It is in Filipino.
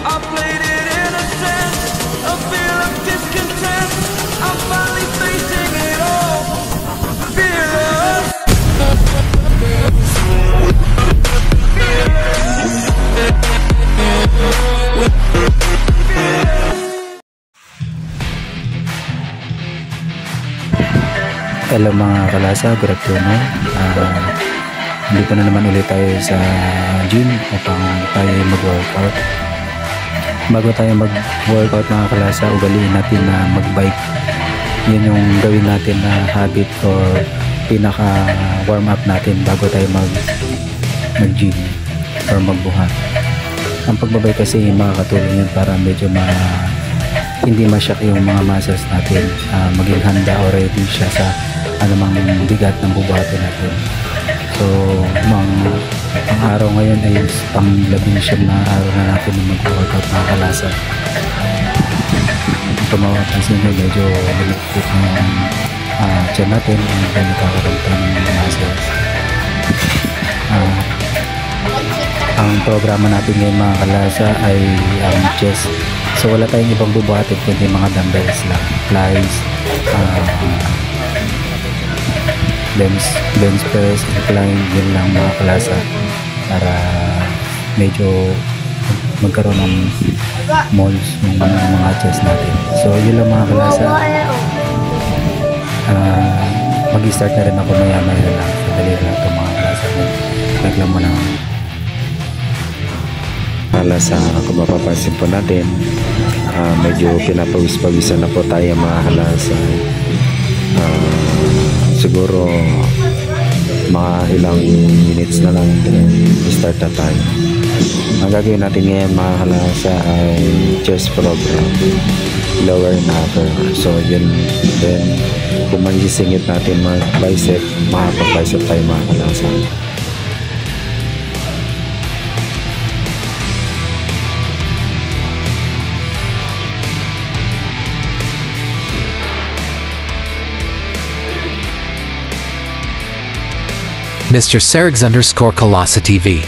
I played it innocent, a feel of discontent. I'm finally facing it all, fearless. Hello mga kalasa, good afternoon. Dito na naman ulit tayo sa gym upang tayo mag-workout. Bago tayo mag-workout mga kalasa, ugaliin natin na mag-bike. Yan yung gawin natin na habit or pinaka warm up natin bago tayo mag-gym or magbuhat. Ang pagbabike kasi makakatulong yan para medyo hindi ma-shock yung mga muscles natin, maging handa or ready siya sa anumang bigat ng bubuhatin natin. So ang araw ngayon ay pang-19 na araw na natin na mag-workout mga kalasa. Kung mapapansin nyo, medyo malikpit na yung tiyan natin, medyo nagkakaroon tayo ng muscles. Ang programa natin ngayon mga kalasa ay ang chest. So wala tayong ibang bubuhatin kundi mga dumbbells lang, flies, bench press, incline, yun lang mga kalasa para medyo magkaroon ng molds ng mga chest natin. So yun lang mga kalasa. Mag-start na rin ako maya-maya lang. Dali lang ito mga kalasa. Naglang mo lang kalasa. Kung mapapansin po natin, medyo pinapawis-pawisan na po tayo mga kalasa. Siguro mga ilang minutes na lang din start na tayo. Ang gagawin natin ngayon mga kalasa ay chest program, lower and upper. So yun, then kung magisingit natin mga bicep, makapag-bicep tayo mga kalasa. Mr. Sergs _Kalasa TV.